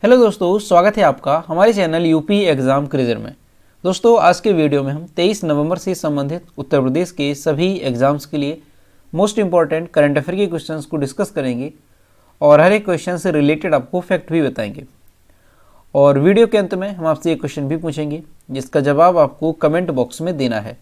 Hello दोस्तों, स्वागत है आपका हमारे चैनल यूपी एग्जाम क्रिजर में। दोस्तों, आज के वीडियो में हम 23 नवंबर से संबंधित उत्तर प्रदेश के सभी एग्जाम्स के लिए मोस्ट इंपॉर्टेंट करंट अफेयर के क्वेश्चंस को डिस्कस करेंगे और हर एक क्वेश्चन से रिलेटेड आपको फैक्ट भी बताएंगे। और वीडियो के अंत में हम आपसे एक क्वेश्चन भी पूछेंगे जिसका जवाब आपको कमेंट बॉक्स में देना है।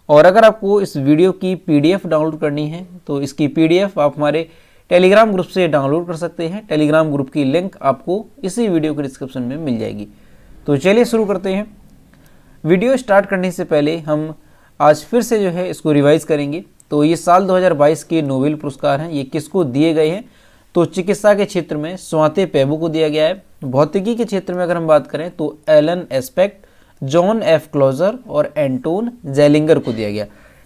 और अगर आपको इस वीडियो की PDF डाउनलोड करनी है तो इसकी PDF आप हमारे टेलीग्राम ग्रुप से डाउनलोड कर सकते हैं। टेलीग्राम ग्रुप की लिंक आपको इसी वीडियो के डिस्क्रिप्शन में मिल जाएगी। तो चलिए शुरू करते हैं। वीडियो स्टार्ट करने से पहले हम आज फिर से जो है इसको रिवाइज करेंगे। तो ये साल 2022 के नोबेल पुरस्कार हैं, ये किसको दिए गए हैं? तो चिकित्सा के क्षेत्र में स्वाति पेबू को दिया गया है। भौतिकी के क्षेत्र में अगर हम बात करें तो Alain Aspect, John F Clauser और एंटोन जेलिंगर को दिया गया।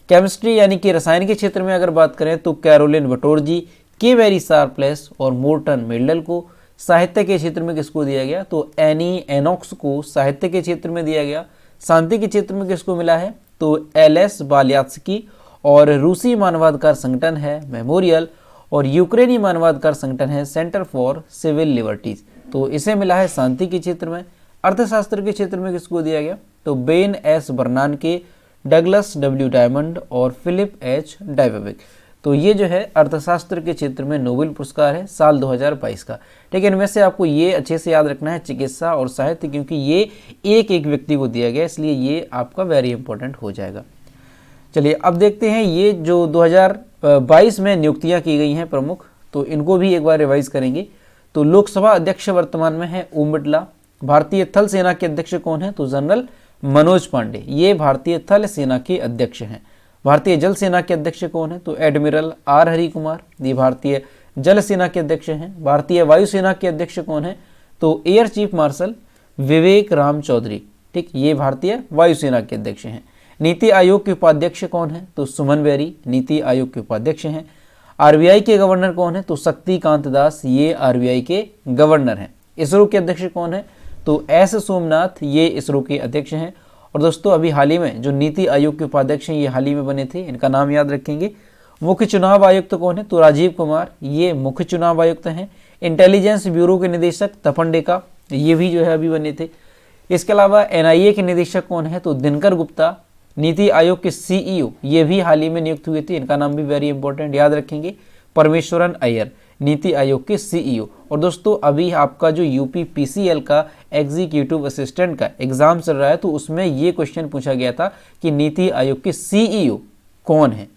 केमिस्ट्री यानी कि रसायन के क्षेत्र में अगर बात करें तो कैरोलिन बटोरजी, के वेरी शार्पलेस और मोर्टन मेल्डल को। साहित्य के क्षेत्र में किसको दिया गया? तो एनी एनॉक्स को साहित्य के क्षेत्र में दिया गया। शांति के क्षेत्र में किसको मिला है? तो एलएस बाल्यात्स्की। और रूसी मानवाधिकार संगठन है मेमोरियल और यूक्रेनी मानवाधिकार संगठन है सेंटर फॉर सिविल लिबर्टीज। तो इसे मिला है शांति के क्षेत्र में। अर्थशास्त्र के क्षेत्र में किसको दिया गया? तो Ben S बर्नानके, Douglas W diamond और फिलिप एच डायवेविक। तो ये जो है अर्थशास्त्र के क्षेत्र में नोबेल पुरस्कार है साल 2022 का। ठीक है, इनमें से आपको ये अच्छे से याद रखना है, चिकित्सा और साहित्य, क्योंकि ये एक एक व्यक्ति को दिया गया, इसलिए ये आपका वेरी इंपॉर्टेंट हो जाएगा। चलिए अब देखते हैं ये जो 2022 में नियुक्तियां की गई हैं प्रमुख, तो इनको भी एक बार रिवाइज करेंगे। तो लोकसभा अध्यक्ष वर्तमान में है ओम बिरला। भारतीय थल सेना के अध्यक्ष कौन है? तो जनरल मनोज पांडे, ये भारतीय थल सेना के अध्यक्ष हैं। भारतीय जल सेना के अध्यक्ष कौन है? तो एडमिरल आर हरि कुमार, ये भारतीय जल सेना के अध्यक्ष हैं। भारतीय वायुसेना के अध्यक्ष कौन है? तो एयर चीफ मार्शल विवेक राम चौधरी। ठीक, ये भारतीय वायुसेना के अध्यक्ष हैं। नीति आयोग के उपाध्यक्ष कौन है? तो सुमन बेरी, नीति आयोग के उपाध्यक्ष हैं। RBI के गवर्नर कौन है? तो शक्तिकांत दास, ये RBI के गवर्नर हैं। इसरो के अध्यक्ष कौन है? तो एस सोमनाथ, ये इसरो के अध्यक्ष हैं। और दोस्तों, अभी हाल ही में जो नीति आयोग के उपाध्यक्ष हैं ये हाल ही में बने थे, इनका नाम याद रखेंगे। मुख्य चुनाव आयुक्त कौन है? तो राजीव कुमार, ये मुख्य चुनाव आयुक्त हैं। इंटेलिजेंस ब्यूरो के निदेशक तपंडेका, ये भी जो है अभी बने थे। इसके अलावा NIA के निदेशक कौन है? तो दिनकर गुप्ता। नीति आयोग के CEO ये भी हाल ही में नियुक्त हुए थे, इनका नाम भी वेरी इंपॉर्टेंट याद रखेंगे, परमेश्वरन अय्यर, नीति आयोग के CEO। और दोस्तों, अभी आपका जो UPPCL का एग्जीक्यूटिव असिस्टेंट का एग्जाम चल रहा है, तो उसमें ये क्वेश्चन पूछा गया था कि नीति आयोग के CEO कौन है।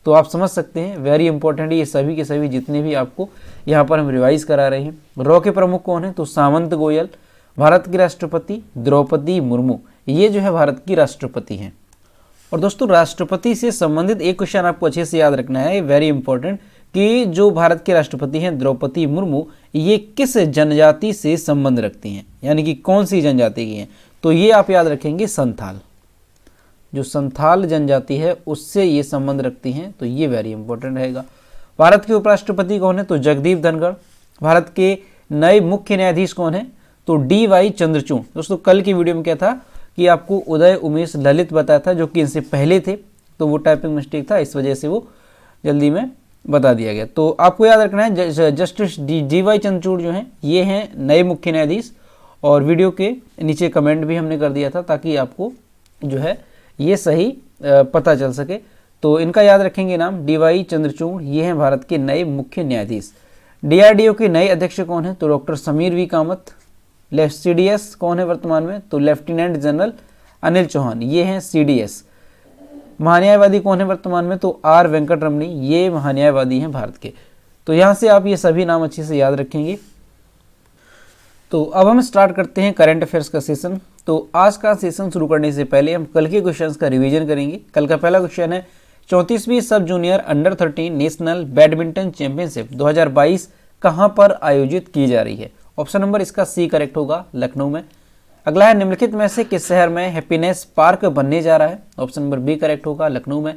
तो आप समझ सकते हैं, वेरी इंपॉर्टेंट ये सभी के सभी जितने भी आपको यहाँ पर हम रिवाइज करा रहे हैं। रॉ के प्रमुख कौन है? तो सामंत गोयल। भारत की राष्ट्रपति द्रौपदी मुर्मू, ये जो है भारत की राष्ट्रपति हैं। और दोस्तों, राष्ट्रपति से संबंधित एक क्वेश्चन आपको अच्छे से याद रखना है, वेरी इंपॉर्टेंट, कि जो भारत के राष्ट्रपति हैं द्रौपदी मुर्मू, ये किस जनजाति से संबंध रखती हैं, यानी कि कौन सी जनजाति की हैं? तो ये आप याद रखेंगे संथाल, जो संथाल जनजाति है उससे ये संबंध रखती हैं, तो ये वेरी इंपॉर्टेंट रहेगा। भारत के उपराष्ट्रपति कौन है? तो जगदीप धनखड़। भारत के नए मुख्य न्यायाधीश कौन है? तो DY चंद्रचूड़। दोस्तों, कल की वीडियो में क्या था कि आपको उदय उमेश ललित बताया था, जो कि इनसे पहले थे, तो वो टाइपिंग मिस्टेक था, इस वजह से वो जल्दी में बता दिया गया। तो आपको याद रखना है जस्टिस DY चंद्रचूड़ जो हैं ये हैं नए मुख्य न्यायाधीश। और वीडियो के नीचे कमेंट भी हमने कर दिया था ताकि आपको जो है ये सही पता चल सके। तो इनका याद रखेंगे नाम, DY चंद्रचूड़, ये हैं भारत के नए मुख्य न्यायाधीश। DRDO के नए अध्यक्ष कौन है? तो doctor Sameer V Kamat. CDS कौन है वर्तमान में? तो लेफ्टिनेंट जनरल अनिल चौहान, ये हैं CDS। महान्यायवादी कौन है वर्तमान में? तो R वेंकट रमनी, ये महान्यायवादी हैं भारत के। तो यहाँ से आप ये सभी नाम अच्छे से याद रखेंगे। तो अब हम स्टार्ट करते हैं करंट अफेयर्स का सेशन। तो आज का सेशन शुरू करने से पहले हम कल के क्वेश्चंस का रिवीजन करेंगे। कल का पहला क्वेश्चन है 34वीं sub junior under 13 national badminton championship 2022 कहाँ पर आयोजित की जा रही है? ऑप्शन नंबर इसका C करेक्ट होगा, लखनऊ में। अगला है निम्नलिखित में से किस शहर में हैप्पीनेस पार्क बनने जा रहा है? ऑप्शन नंबर B करेक्ट होगा, लखनऊ में।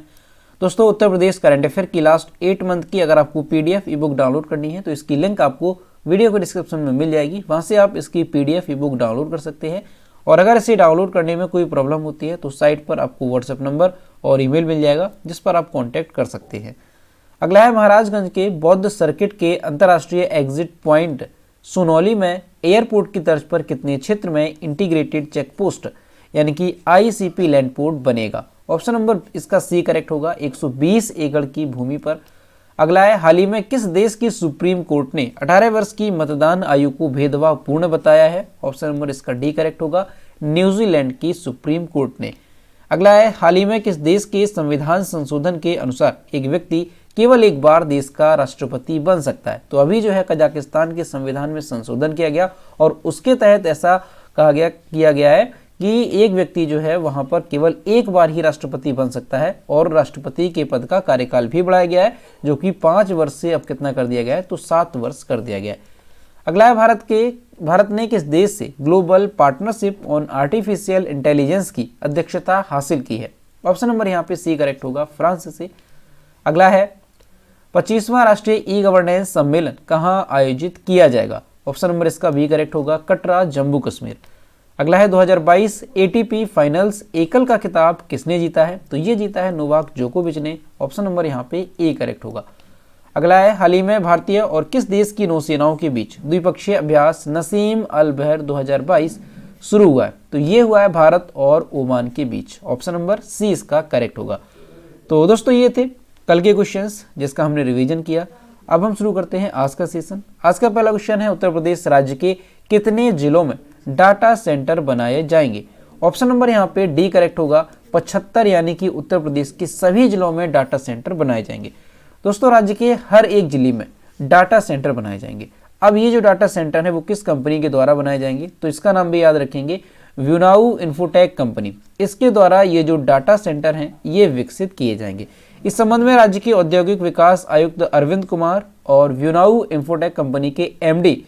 दोस्तों, उत्तर प्रदेश करंट अफेयर की लास्ट 8 मंथ की अगर आपको PDF ई बुक डाउनलोड करनी है तो इसकी लिंक आपको वीडियो के डिस्क्रिप्शन में मिल जाएगी, वहां से आप इसकी PDF ई बुक डाउनलोड कर सकते हैं। और अगर इसे डाउनलोड करने में कोई प्रॉब्लम होती है तो साइट पर आपको WhatsApp नंबर और ईमेल मिल जाएगा जिस पर आप कॉन्टैक्ट कर सकते हैं। अगला है महाराजगंज के बौद्ध सर्किट के अंतर्राष्ट्रीय एग्जिट पॉइंट सोनौली में एयरपोर्ट की तर्ज पर कितने क्षेत्र में इंटीग्रेटेड चेक पोस्ट यानी कि आईसीपी लैंड पोर्ट बनेगा? ऑप्शन नंबर इसका सी करेक्ट होगा, 120 एकड़ की भूमि पर। अगला है, हाल ही में किस देश की सुप्रीम कोर्ट ने 18 वर्ष की मतदान आयु को भेदभावपूर्ण बताया है? ऑप्शन नंबर इसका डी करेक्ट होगा, न्यूजीलैंड की सुप्रीम कोर्ट ने। अगला है, हाल ही में किस देश के संविधान संशोधन के अनुसार एक व्यक्ति केवल एक बार देश का राष्ट्रपति बन सकता है? तो अभी जो है कजाकिस्तान के संविधान में संशोधन किया गया और उसके तहत ऐसा किया गया है कि एक व्यक्ति जो है वहां पर केवल एक बार ही राष्ट्रपति बन सकता है और राष्ट्रपति के पद का कार्यकाल भी बढ़ाया गया है, जो कि 5 वर्ष से अब कितना कर दिया गया है, तो 7 वर्ष कर दिया गया है। अगला है, भारत ने किस देश से global partnership on artificial intelligence की अध्यक्षता हासिल की है? ऑप्शन नंबर यहाँ पे सी करेक्ट होगा, फ्रांस से। अगला है, 25वां राष्ट्रीय ई गवर्नेंस सम्मेलन कहाँ आयोजित किया जाएगा? ऑप्शन नंबर इसका बी करेक्ट होगा, कटरा, जम्मू कश्मीर। अगला है, 2022 एटीपी फाइनल्स एकल का खिताब किसने जीता है? तो ये जीता है नोवाक जोकोविच ने। ऑप्शन नंबर यहाँ पे ए करेक्ट होगा। अगला है, हाल ही में भारतीय और किस देश की नौसेनाओं के बीच द्विपक्षीय अभ्यास नसीम अल बहर 2022 शुरू हुआ है? तो ये हुआ है भारत और ओमान के बीच। ऑप्शन नंबर सी इसका करेक्ट होगा। तो दोस्तों ये थे कल के क्वेश्चंस जिसका हमने रिवीजन किया। अब हम शुरू करते हैं आज का सेशन। आज का पहला क्वेश्चन है, उत्तर प्रदेश राज्य के कितने जिलों में डाटा सेंटर बनाए जाएंगे? ऑप्शन नंबर यहाँ पे डी करेक्ट होगा, 75, यानी कि उत्तर प्रदेश के सभी जिलों में डाटा सेंटर बनाए जाएंगे। दोस्तों राज्य के हर एक जिले में डाटा सेंटर बनाए जाएंगे। अब ये जो डाटा सेंटर है वो किस कंपनी के द्वारा बनाए जाएंगे? तो इसका नाम भी याद रखेंगे, व्यूनाउ इन्फोटेक कंपनी। इसके द्वारा ये जो डाटा सेंटर हैं ये विकसित किए जाएंगे। इस संबंध में राज्य के औद्योगिक विकास आयुक्त अरविंद कुमार और व्यूनाउ इन्फोटेक कंपनी के एमडी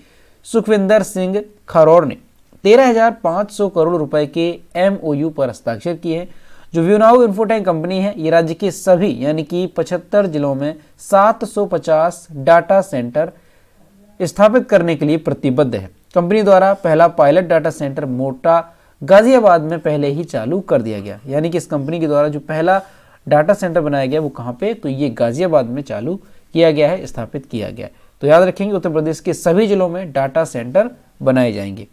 सुखविंदर सिंह खरौर ने 13,500 करोड़ रुपए के एमओयू पर हस्ताक्षर किए हैं। जो व्यूनाउ इन्फोटेक कंपनी है ये राज्य के सभी यानी कि 75 जिलों में 750 डाटा सेंटर स्थापित करने के लिए प्रतिबद्ध है। कंपनी द्वारा पहला पायलट डाटा सेंटर मोटा गाजियाबाद में पहले ही चालू कर दिया गया, यानी कि इस कंपनी के द्वारा जो पहला डाटा सेंटर बनाया गया वो कहाँ पे? तो ये गाजियाबाद में चालू किया गया है, स्थापित किया गया है। तो याद रखेंगे उत्तर प्रदेश के सभी जिलों में डाटा सेंटर बनाए जाएंगे।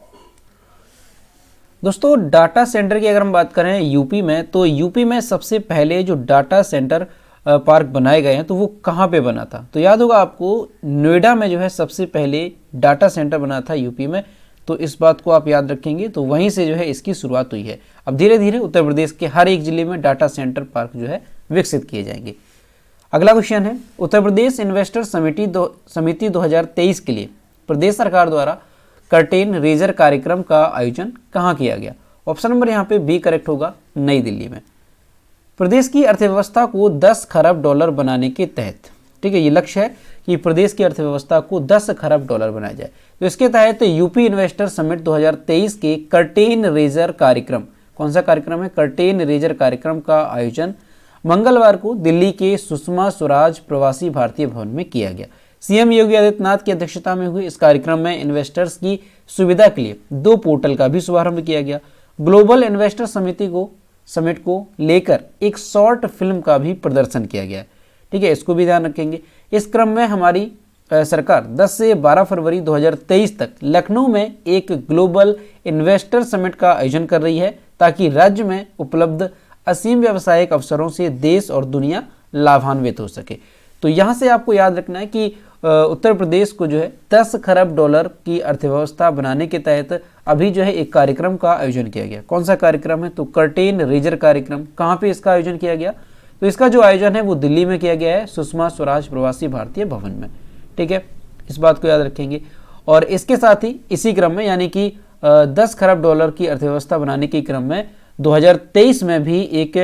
दोस्तों डाटा सेंटर की अगर हम बात करें यूपी में, तो यूपी में सबसे पहले जो डाटा सेंटर पार्क बनाए गए हैं तो वो कहाँ पे बना था? तो याद होगा आपको, नोएडा में जो है सबसे पहले डाटा सेंटर बना था यूपी में। तो इस बात को आप याद रखेंगे, तो वहीं से जो है इसकी शुरुआत हुई है। अब धीरे धीरे उत्तर प्रदेश के हर एक जिले में डाटा सेंटर पार्क जो है विकसित किए जाएंगे। अगला क्वेश्चन है, उत्तर प्रदेश इन्वेस्टर समिति 2023 के लिए प्रदेश सरकार द्वारा कर्टेन रेजर कार्यक्रम का आयोजन कहाँ किया गया? ऑप्शन नंबर यहाँ पे बी करेक्ट होगा, नई दिल्ली में। प्रदेश की अर्थव्यवस्था को 10 खरब डॉलर बनाने के तहत, ठीक है, ये लक्ष्य है कि प्रदेश की अर्थव्यवस्था को 10 खरब डॉलर बनाया जाए। तो इसके तहत यूपी इन्वेस्टर समिट 2023 के कर्टेन रेजर कार्यक्रम, कौन सा कार्यक्रम है? कर्टेन रेजर कार्यक्रम का आयोजन मंगलवार को दिल्ली के सुषमा स्वराज प्रवासी भारतीय भवन में किया गया। सीएम योगी आदित्यनाथ की अध्यक्षता में हुए इस कार्यक्रम में इन्वेस्टर्स की सुविधा के लिए 2 पोर्टल का भी शुभारंभ किया गया। ग्लोबल इन्वेस्टर समिट को लेकर एक शॉर्ट फिल्म का भी प्रदर्शन किया गया है, ठीक है, इसको भी ध्यान रखेंगे। इस क्रम में हमारी सरकार 10 से 12 फरवरी 2023 तक लखनऊ में एक ग्लोबल इन्वेस्टर समिट का आयोजन कर रही है, ताकि राज्य में उपलब्ध असीम व्यावसायिक अवसरों से देश और दुनिया लाभान्वित हो सके। तो यहाँ से आपको याद रखना है कि उत्तर प्रदेश को जो है 10 खरब डॉलर की अर्थव्यवस्था बनाने के तहत अभी जो है एक कार्यक्रम का आयोजन किया गया। कौन सा कार्यक्रम है? तो कर्टेन रेजर कार्यक्रम। कहाँ पे इसका आयोजन किया गया? तो इसका जो आयोजन है वो दिल्ली में किया गया है, सुषमा स्वराज प्रवासी भारतीय भवन में, ठीक है, इस बात को याद रखेंगे। और इसके साथ ही इसी क्रम में यानी कि 10 खरब डॉलर की अर्थव्यवस्था बनाने के क्रम में 2023 में भी एक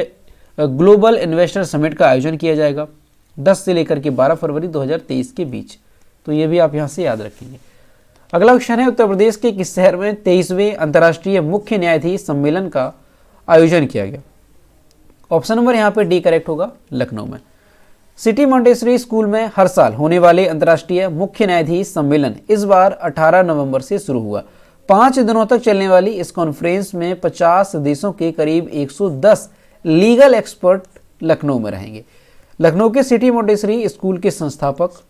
ग्लोबल इन्वेस्टर समिट का आयोजन किया जाएगा 10 से लेकर के 12 फरवरी 2023 के बीच। तो ये भी आप यहाँ से याद रखेंगे। अगला क्वेश्चन है, उत्तर प्रदेश के किस शहर में 23वें अंतर्राष्ट्रीय मुख्य न्यायाधीश सम्मेलन का आयोजन किया गया? ऑप्शन नंबर यहाँ पे डी करेक्ट होगा, लखनऊ में। सिटी मॉन्टेसरी स्कूल में हर साल होने वाले अंतर्राष्ट्रीय मुख्य न्यायाधीश सम्मेलन इस बार 18 नवंबर से शुरू हुआ। 5 दिनों तक चलने वाली इस कॉन्फ्रेंस में 50 देशों के करीब 110 लीगल एक्सपर्ट लखनऊ में रहेंगे। लखनऊ के सिटी मॉन्टेसरी स्कूल के संस्थापक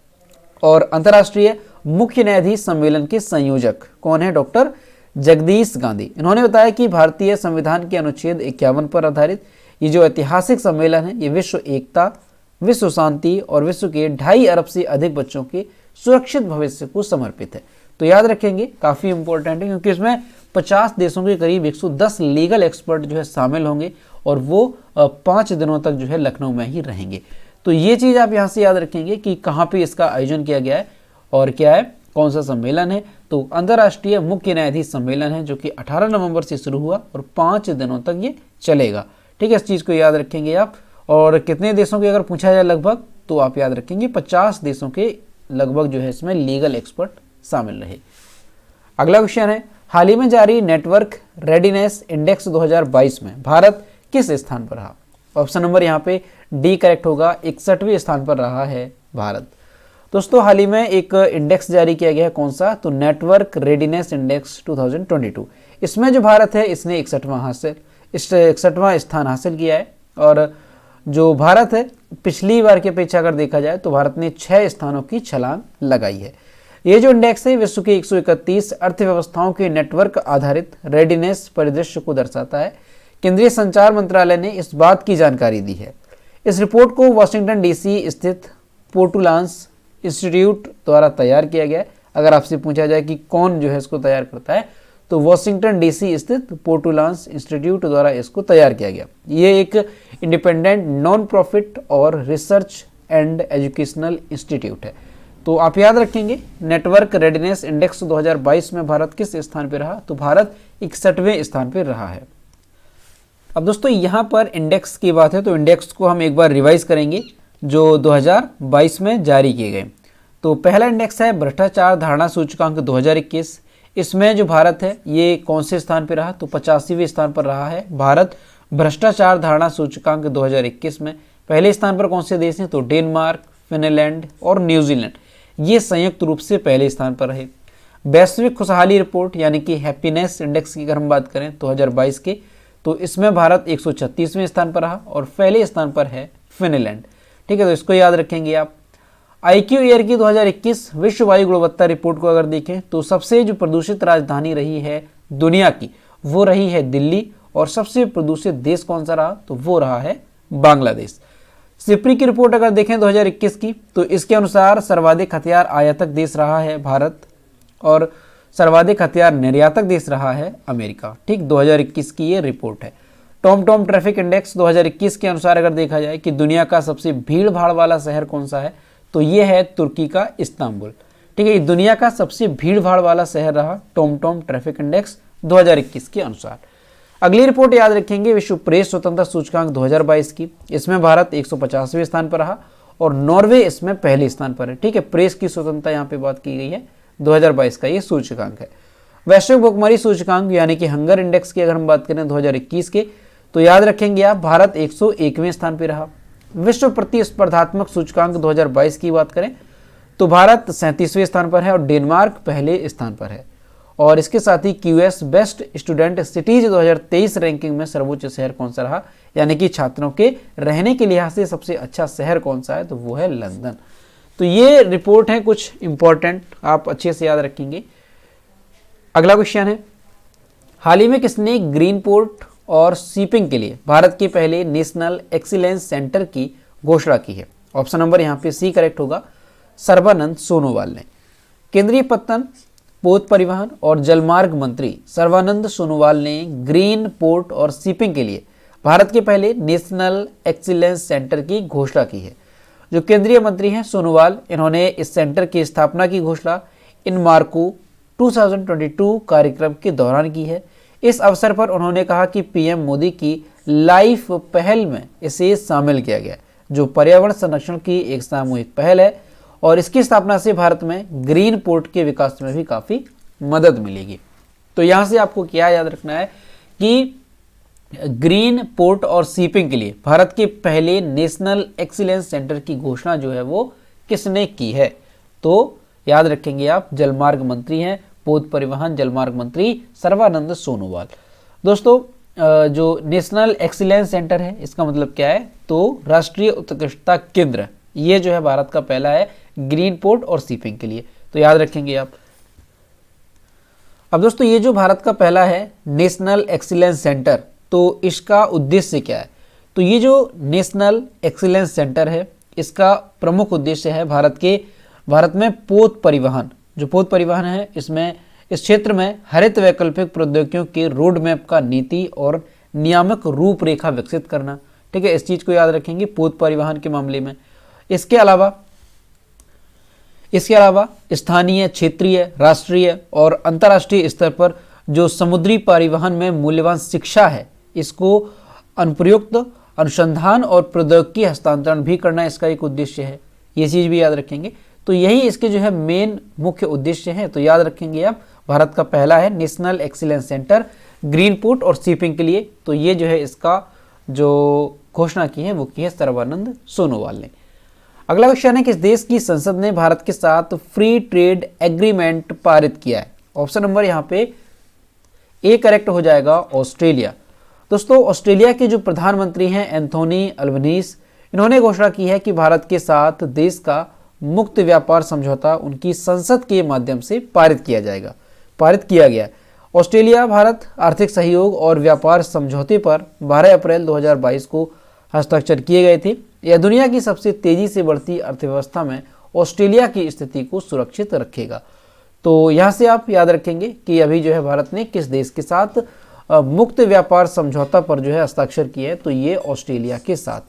और अंतर्राष्ट्रीय मुख्य न्यायाधीश सम्मेलन के संयोजक कौन है? डॉक्टर जगदीश गांधी। इन्होंने बताया कि भारतीय संविधान के अनुच्छेद 51 पर आधारित ये जो ऐतिहासिक सम्मेलन है ये विश्व एकता, विश्व शांति और विश्व के 2.5 अरब से अधिक बच्चों के सुरक्षित भविष्य को समर्पित है। तो याद रखेंगे, काफ़ी इंपॉर्टेंट है क्योंकि इसमें 50 देशों के करीब 110 लीगल एक्सपर्ट जो है शामिल होंगे और वो 5 दिनों तक जो है लखनऊ में ही रहेंगे। तो ये चीज़ आप यहाँ से याद रखेंगे कि कहाँ पे इसका आयोजन किया गया है और क्या है, कौन सा सम्मेलन है। तो अंतर्राष्ट्रीय मुख्य न्यायाधीश सम्मेलन है जो कि 18 नवंबर से शुरू हुआ और 5 दिनों तक ये चलेगा। ठीक है, इस चीज़ को याद रखेंगे आप। और कितने देशों के अगर पूछा जाए लगभग, तो आप याद रखेंगे 50 देशों के लगभग जो है इसमें लीगल एक्सपर्ट शामिल रहे। अगला क्वेश्चन है, हाल ही में जारी नेटवर्क रेडीनेस इंडेक्स 2022 में भारत किस स्थान पर रहा? ऑप्शन नंबर यहाँ पे डी करेक्ट होगा, 61वें स्थान पर रहा है भारत। दोस्तों हाल ही में एक इंडेक्स जारी किया गया है, कौन सा? तो नेटवर्क रेडीनेस इंडेक्स 2022। इसमें जो भारत है इसने 61वां स्थान हासिल किया है। और जो भारत है पिछली बार की अपेक्षा अगर देखा जाए तो भारत ने 6 स्थानों की छलांग लगाई है। ये जो इंडेक्स है विश्व के 131 अर्थव्यवस्थाओं के नेटवर्क आधारित रेडीनेस परिदृश्य को दर्शाता है। केंद्रीय संचार मंत्रालय ने इस बात की जानकारी दी है। इस रिपोर्ट को वाशिंगटन डीसी स्थित पोर्टुलांस इंस्टीट्यूट द्वारा तैयार किया गया है। अगर आपसे पूछा जाए कि कौन जो है इसको तैयार करता है, तो वाशिंगटन डीसी स्थित पोर्टुलांस इंस्टीट्यूट द्वारा इसको तैयार किया गया। ये एक इंडिपेंडेंट नॉन प्रॉफिट और रिसर्च एंड एजुकेशनल इंस्टीट्यूट है। तो आप याद रखेंगे, नेटवर्क रेडीनेस इंडेक्स 2022 में भारत किस स्थान पर रहा? तो भारत 61वें स्थान पर रहा है। अब दोस्तों यहाँ पर इंडेक्स की बात है तो इंडेक्स को हम एक बार रिवाइज करेंगे जो 2022 में जारी किए गए। तो पहला इंडेक्स है भ्रष्टाचार धारणा सूचकांक 2021। इसमें जो भारत है ये कौन से स्थान पर रहा? तो 85वें स्थान पर रहा है भारत भ्रष्टाचार धारणा सूचकांक 2021 में। पहले स्थान पर कौन से देश हैं? तो डेनमार्क, फिनलैंड और न्यूजीलैंड, ये संयुक्त रूप से पहले स्थान पर रहे। वैश्विक खुशहाली रिपोर्ट यानी कि हैप्पीनेस इंडेक्स की अगर हम बात करें 2022 के, तो इसमें भारत 136वें स्थान पर रहा और पहले स्थान पर है फिनलैंड। ठीक है, तो इसको याद रखेंगे आप। IQ ईयर की 2021 विश्व वायु गुणवत्ता रिपोर्ट को अगर देखें तो सबसे जो प्रदूषित राजधानी रही है दुनिया की वो रही है दिल्ली, और सबसे प्रदूषित देश कौन सा रहा? तो वो रहा है बांग्लादेश। सिप्री की रिपोर्ट अगर देखें 2021 की, तो इसके अनुसार सर्वाधिक हथियार आयातक देश रहा है भारत और सर्वाधिक हथियार निर्यातक देश रहा है अमेरिका। ठीक, 2021 की ये रिपोर्ट है। टॉम ट्रैफिक इंडेक्स 2021 के अनुसार अगर देखा जाए कि दुनिया का सबसे भीड़ भाड़ वाला शहर कौन सा है, तो ये है तुर्की का इस्तांबुल। ठीक है, ये दुनिया का सबसे भीड़ भाड़ वाला शहर रहा टॉम ट्रैफिक इंडेक्स 2021 के अनुसार। अगली रिपोर्ट याद रखेंगे विश्व प्रेस स्वतंत्रता सूचकांक 2022 की। इसमें भारत 150वें स्थान पर रहा और नॉर्वे इसमें पहले स्थान पर है। ठीक है, प्रेस की स्वतंत्रता यहाँ पे बात की गई है, 2022 का ये सूचकांक है। वैश्विक भुखमरी सूचकांक यानी कि हंगर इंडेक्स की अगर हम बात करें 2021 के, तो याद रखेंगे आप भारत 101वें स्थान पर रहा। विश्व प्रतिस्पर्धात्मक सूचकांक 2022 की बात करें तो भारत 37वें स्थान पर है और डेनमार्क पहले स्थान पर है। और इसके साथ ही QS best student cities 2023 ranking में सर्वोच्च शहर कौन सा रहा, यानी कि छात्रों के रहने के लिहाज से सबसे अच्छा शहर कौन सा है, तो वो है लंदन। तो ये रिपोर्ट है कुछ इंपॉर्टेंट, आप अच्छे से याद रखेंगे। अगला क्वेश्चन है, हाल ही में किसने ग्रीन पोर्ट और शिपिंग के लिए भारत के पहले नेशनल एक्सीलेंस सेंटर की घोषणा की है? ऑप्शन नंबर यहाँ पे सी करेक्ट होगा, सर्बानंद सोनोवाल ने। केंद्रीय पत्तन, पोत परिवहन और जलमार्ग मंत्री सर्बानंद सोनोवाल ने ग्रीन पोर्ट और शिपिंग के लिए भारत के पहले नेशनल एक्सीलेंस सेंटर की घोषणा की है। जो केंद्रीय मंत्री हैं सोनोवाल, इन्होंने इस सेंटर की स्थापना की घोषणा इनमार्को 2022 कार्यक्रम के दौरान की है। इस अवसर पर उन्होंने कहा कि PM मोदी की लाइफ पहल में इसे शामिल किया गया, जो पर्यावरण संरक्षण की एक सामूहिक पहल है और इसकी स्थापना से भारत में ग्रीन पोर्ट के विकास में भी काफ़ी मदद मिलेगी। तो यहाँ से आपको क्या याद रखना है कि ग्रीन पोर्ट और शिपिंग के लिए भारत के पहले नेशनल एक्सीलेंस सेंटर की घोषणा जो है वो किसने की है? तो याद रखेंगे आप, जलमार्ग मंत्री हैं, पोत परिवहन जलमार्ग मंत्री सर्बानंद सोनोवाल। दोस्तों जो नेशनल एक्सीलेंस सेंटर है इसका मतलब क्या है? तो राष्ट्रीय उत्कृष्टता केंद्र, ये जो है भारत का पहला है ग्रीन पोर्ट और शिपिंग के लिए। तो याद रखेंगे आप। अब दोस्तों ये जो भारत का पहला है नेशनल एक्सीलेंस सेंटर, तो इसका उद्देश्य क्या है? तो ये जो नेशनल एक्सीलेंस सेंटर है इसका प्रमुख उद्देश्य है भारत में पोत परिवहन, जो पोत परिवहन है इसमें इस क्षेत्र में हरित वैकल्पिक प्रौद्योगिकियों के रोड मैप का नीति और नियामक रूपरेखा विकसित करना। ठीक है, इस चीज को याद रखेंगे पोत परिवहन के मामले में। इसके अलावा स्थानीय, क्षेत्रीय, राष्ट्रीय और अंतर्राष्ट्रीय स्तर पर जो समुद्री परिवहन में मूल्यवान शिक्षा है इसको अनुप्रयुक्त अनुसंधान और प्रौद्योगिकी हस्तांतरण भी करना इसका एक उद्देश्य है। ये चीज भी याद रखेंगे। तो यही इसके जो है मेन मुख्य उद्देश्य है। तो याद रखेंगे आप, भारत का पहला है national excellence centre green port और शिपिंग के लिए। तो ये जो है इसका जो घोषणा की है वो की है सर्बानंद सोनोवाल ने। अगला क्वेश्चन है, किस देश की संसद ने भारत के साथ फ्री ट्रेड एग्रीमेंट पारित किया है? ऑप्शन नंबर यहाँ पे ए करेक्ट हो जाएगा, ऑस्ट्रेलिया। दोस्तों ऑस्ट्रेलिया के जो प्रधानमंत्री हैं एंथोनी अल्बनीज, इन्होंने घोषणा की है कि भारत के साथ देश का मुक्त व्यापार समझौता उनकी संसद के माध्यम से पारित किया गया। ऑस्ट्रेलिया भारत आर्थिक सहयोग और व्यापार समझौते पर 12 अप्रैल 2022 को हस्ताक्षर किए गए थे। यह दुनिया की सबसे तेजी से बढ़ती अर्थव्यवस्था में ऑस्ट्रेलिया की स्थिति को सुरक्षित रखेगा। तो यहाँ से आप याद रखेंगे कि अभी जो है भारत ने किस देश के साथ मुक्त व्यापार समझौता पर जो है हस्ताक्षर किए हैं, तो ये ऑस्ट्रेलिया के साथ।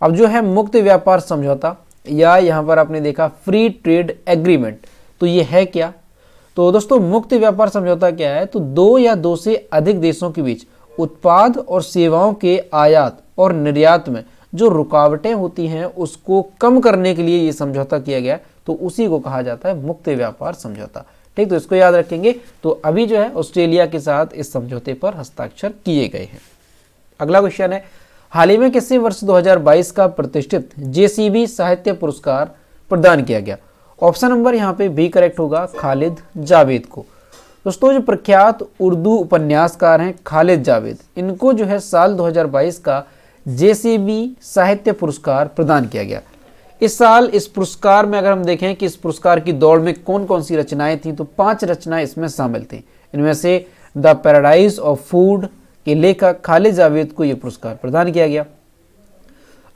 अब जो है मुक्त व्यापार समझौता या यहाँ पर आपने देखा फ्री ट्रेड एग्रीमेंट, तो ये है क्या? तो दोस्तों मुक्त व्यापार समझौता क्या है? तो दो या दो से अधिक देशों के बीच उत्पाद और सेवाओं के आयात और निर्यात में जो रुकावटें होती हैं उसको कम करने के लिए ये समझौता किया गया, तो उसी को कहा जाता है मुक्त व्यापार समझौता। ठीक, तो इसको याद रखेंगे। तो अभी जो है ऑस्ट्रेलिया के साथ इस समझौते पर हस्ताक्षर किए गए हैं। अगला क्वेश्चन है, हाल ही में किसी वर्ष 2022 का प्रतिष्ठित जेसीबी साहित्य पुरस्कार प्रदान किया गया? ऑप्शन नंबर यहाँ पे बी करेक्ट होगा, खालिद जावेद को। दोस्तों जो प्रख्यात उर्दू उपन्यासकार हैं खालिद जावेद, इनको जो है साल 2022 का जेसीबी साहित्य पुरस्कार प्रदान किया गया। इस साल इस पुरस्कार में अगर हम देखें कि इस पुरस्कार की दौड़ में कौन कौन सी रचनाएं थी, तो 5 रचनाएं इसमें शामिल थी। इनमें से द पैराडाइज ऑफ फूड के लेखक खालिद जावेद को यह पुरस्कार प्रदान किया गया।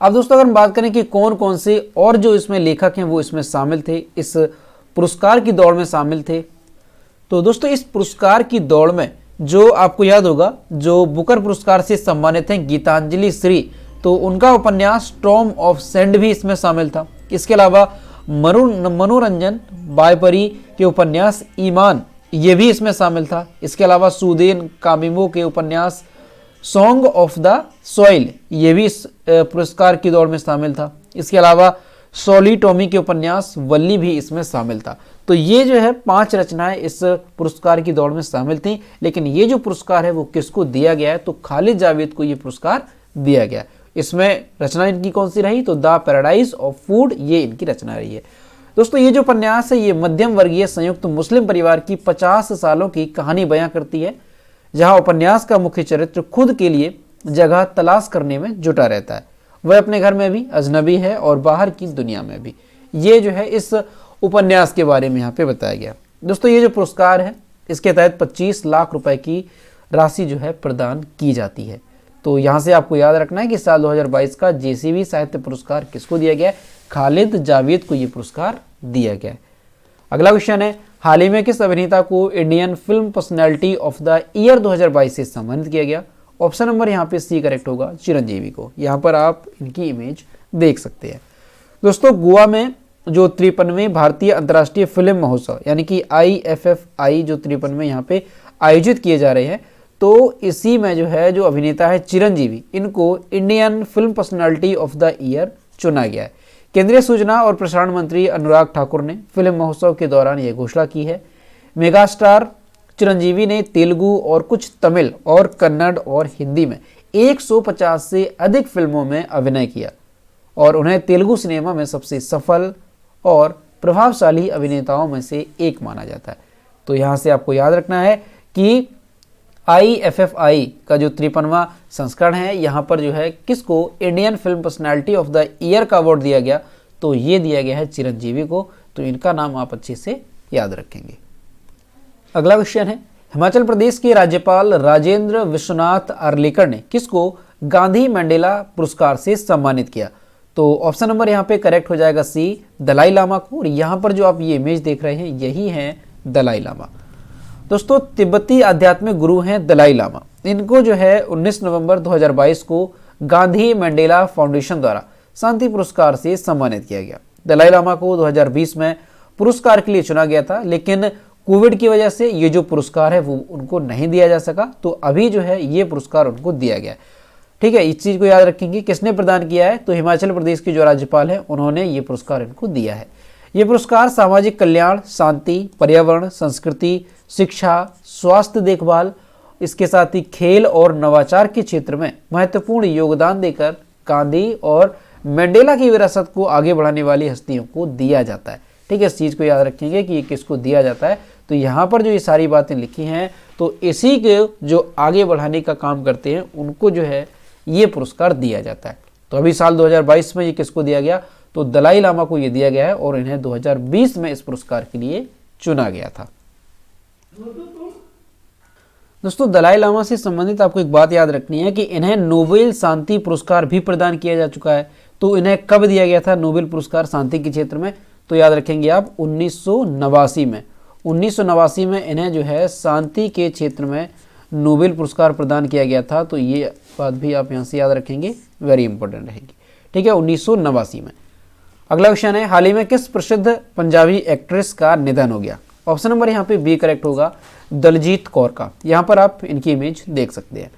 अब दोस्तों अगर हम बात करें कि कौन कौन से और जो इसमें लेखक हैं वो इसमें शामिल थे, इस पुरस्कार की दौड़ में शामिल थे, तो दोस्तों इस पुरस्कार की दौड़ में जो आपको याद होगा जो बुकर पुरस्कार से सम्मानित हैं गीतांजलि श्री, तो उनका उपन्यास स्टॉर्म ऑफ सैंड भी इसमें शामिल था। इसके अलावा मनोरंजन बायपरी के उपन्यास ईमान, ये भी इसमें शामिल था। इसके अलावा सुदेन कामिमो के उपन्यास सॉन्ग ऑफ द सॉइल, ये भी इस पुरस्कार की दौड़ में शामिल था। इसके अलावा सोली टॉमी के उपन्यास वल्ली भी इसमें शामिल था। तो ये जो है 5 रचनाएं इस पुरस्कार की दौड़ में शामिल थी। लेकिन ये जो पुरस्कार है वो किसको दिया गया है? तो खालिद जावेद को ये पुरस्कार दिया गया। इसमें रचना इनकी कौन सी रही? तो द पैराडाइज ऑफ फूड, ये इनकी रचना रही है। दोस्तों ये जो उपन्यास है ये मध्यम वर्गीय संयुक्त मुस्लिम परिवार की 50 सालों की कहानी बयां करती है, जहां उपन्यास का मुख्य चरित्र खुद के लिए जगह तलाश करने में जुटा रहता है। वह अपने घर में भी अजनबी है और बाहर की दुनिया में भी। ये जो है इस उपन्यास के बारे में यहाँ पे बताया गया। दोस्तों ये जो पुरस्कार है इसके तहत 25 लाख रुपए की राशि जो है प्रदान की जाती है। तो यहाँ से आपको याद रखना है कि साल 2022 का जेसीबी साहित्य पुरस्कार किसको दिया गया है? खालिद जावेद को ये पुरस्कार दिया गया है। अगला क्वेश्चन है, हाल ही में किस अभिनेता को Indian film personality of the year 2022 से सम्मानित किया गया? ऑप्शन नंबर यहाँ पे सी करेक्ट होगा, चिरंजीवी को। यहाँ पर आप इनकी इमेज देख सकते हैं। दोस्तों गोवा में जो 53वें भारतीय अंतर्राष्ट्रीय फिल्म महोत्सव यानी कि IFFI जो 53वें यहाँ पे आयोजित किए जा रहे हैं, तो इसी में जो है जो अभिनेता है चिरंजीवी, इनको Indian film personality of the year चुना गया है। केंद्रीय सूचना और प्रसारण मंत्री अनुराग ठाकुर ने फिल्म महोत्सव के दौरान यह घोषणा की है। मेगा स्टार चिरंजीवी ने तेलुगु और कुछ तमिल और कन्नड़ और हिंदी में 150 से अधिक फिल्मों में अभिनय किया और उन्हें तेलुगु सिनेमा में सबसे सफल और प्रभावशाली अभिनेताओं में से एक माना जाता है। तो यहाँ से आपको याद रखना है कि IFFI का जो 53वां संस्करण है, यहाँ पर जो है किसको Indian film personality of the year का अवार्ड दिया गया, तो ये दिया गया है चिरंजीवी को। तो इनका नाम आप अच्छे से याद रखेंगे। अगला क्वेश्चन है, हिमाचल प्रदेश के राज्यपाल राजेंद्र विश्वनाथ आर्लेकर ने किसको गांधी मंडेला पुरस्कार से सम्मानित किया? तो ऑप्शन नंबर यहाँ पे करेक्ट हो जाएगा सी, दलाई लामा को। और यहाँ पर जो आप ये इमेज देख रहे हैं यही है दलाई लामा। दोस्तों तिब्बती आध्यात्मिक गुरु हैं दलाई लामा। इनको जो है 19 नवंबर 2022 को गांधी मंडेला फाउंडेशन द्वारा शांति पुरस्कार से सम्मानित किया गया। दलाई लामा को 2020 में पुरस्कार के लिए चुना गया था, लेकिन कोविड की वजह से ये जो पुरस्कार है वो उनको नहीं दिया जा सका, तो अभी जो है ये पुरस्कार उनको दिया गया। ठीक है, इस चीज को याद रखेंगे। किसने प्रदान किया है? तो हिमाचल प्रदेश के जो राज्यपाल है उन्होंने ये पुरस्कार इनको दिया है। ये पुरस्कार सामाजिक कल्याण, शांति, पर्यावरण, संस्कृति, शिक्षा, स्वास्थ्य देखभाल, इसके साथ ही खेल और नवाचार के क्षेत्र में महत्वपूर्ण योगदान देकर गांधी और मंडेला की विरासत को आगे बढ़ाने वाली हस्तियों को दिया जाता है। ठीक है, इस चीज को याद रखेंगे कि ये किसको दिया जाता है। तो यहाँ पर जो ये सारी बातें लिखी हैं तो इसी के जो आगे बढ़ाने का काम करते हैं उनको जो है ये पुरस्कार दिया जाता है। तो अभी साल 2022 में ये किसको दिया गया? तो दलाई लामा को ये दिया गया है और इन्हें 2020 में इस पुरस्कार के लिए चुना गया था। दोस्तों दलाई लामा से संबंधित आपको एक बात याद रखनी है कि इन्हें नोबेल शांति पुरस्कार भी प्रदान किया जा चुका है। तो इन्हें कब दिया गया था नोबेल पुरस्कार शांति के क्षेत्र में? तो याद रखेंगे आप 1989 में। 1989 में इन्हें जो है शांति के क्षेत्र में नोबेल पुरस्कार प्रदान किया गया था। तो ये बात भी आप यहाँ से याद रखेंगे, वेरी इंपॉर्टेंट रहेगी। ठीक है, 1989 में। अगला क्वेश्चन है, हाल ही में किस प्रसिद्ध पंजाबी एक्ट्रेस का निधन हो गया? ऑप्शन नंबर यहाँ पे बी करेक्ट होगा, दलजीत कौर का। यहाँ पर आप इनकी इमेज देख सकते हैं।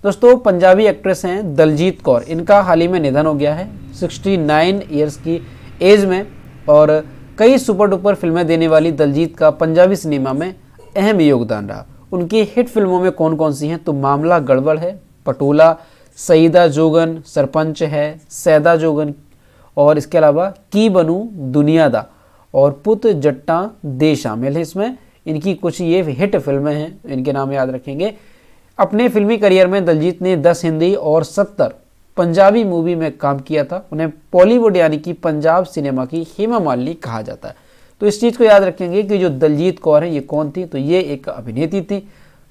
दोस्तों पंजाबी एक्ट्रेस हैं दलजीत कौर, इनका हाल ही में निधन हो गया है 69 ईयर्स की एज में। और कई सुपर डुपर फिल्में देने वाली दलजीत का पंजाबी सिनेमा में अहम योगदान रहा। उनकी हिट फिल्मों में कौन कौन सी हैं? तो मामला गड़बड़ है, पटोला, सईदा जोगन, सरपंच है, सैदा जोगन, और इसके अलावा की बनू दुनियादा और पुत जट्टा दे शामिल है इसमें। इनकी कुछ ये हिट फिल्में हैं, इनके नाम याद रखेंगे। अपने फिल्मी करियर में दलजीत ने 10 हिंदी और 70 पंजाबी मूवी में काम किया था। उन्हें बॉलीवुड यानी कि पंजाब सिनेमा की हेमा मालिनी कहा जाता है। तो इस चीज़ को याद रखेंगे कि जो दलजीत कौर है ये कौन थी? तो ये एक अभिनेत्री थी।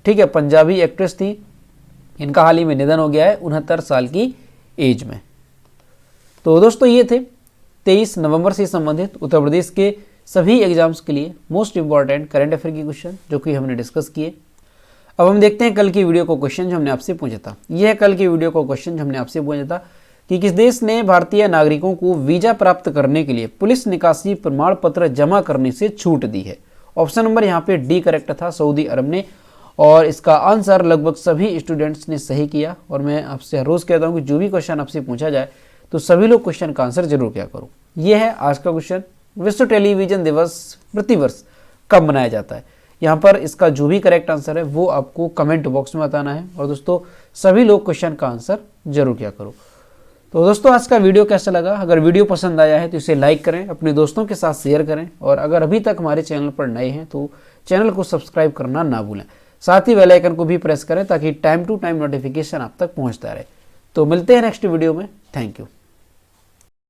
ठीक है, पंजाबी एक्ट्रेस थी। इनका हाल ही में निधन हो गया है 69 साल की एज में। तो दोस्तों ये थे 23 नवंबर से संबंधित उत्तर प्रदेश के सभी एग्जाम्स के लिए मोस्ट इंपॉर्टेंट करंट अफेयर की क्वेश्चन जो कि हमने डिस्कस किए। अब हम देखते हैं कल की वीडियो को क्वेश्चन जो हमने आपसे पूछा था। यह है कल की वीडियो को क्वेश्चन जो हमने आपसे पूछा था कि किस देश ने भारतीय नागरिकों को वीजा प्राप्त करने के लिए पुलिस निकासी प्रमाण पत्र जमा करने से छूट दी है? ऑप्शन नंबर यहाँ पे डी करेक्ट था, सऊदी अरब ने। और इसका आंसर लगभग सभी स्टूडेंट्स ने सही किया। और मैं आपसे हर रोज कहता हूँ कि जो भी क्वेश्चन आपसे पूछा जाए तो सभी लोग क्वेश्चन का आंसर जरूर किया करो। यह है आज का क्वेश्चन, विश्व टेलीविजन दिवस प्रतिवर्ष कब मनाया जाता है? यहाँ पर इसका जो भी करेक्ट आंसर है वो आपको कमेंट बॉक्स में बताना है। और दोस्तों सभी लोग क्वेश्चन का आंसर जरूर किया करो। तो दोस्तों आज का वीडियो कैसा लगा? अगर वीडियो पसंद आया है तो इसे लाइक करें, अपने दोस्तों के साथ शेयर करें। और अगर अभी तक हमारे चैनल पर नए हैं तो चैनल को सब्सक्राइब करना ना भूलें। साथ ही बेल आइकन को भी प्रेस करें ताकि टाइम टू टाइम नोटिफिकेशन आप तक पहुँचता रहे। तो मिलते हैं नेक्स्ट वीडियो में। Thank you.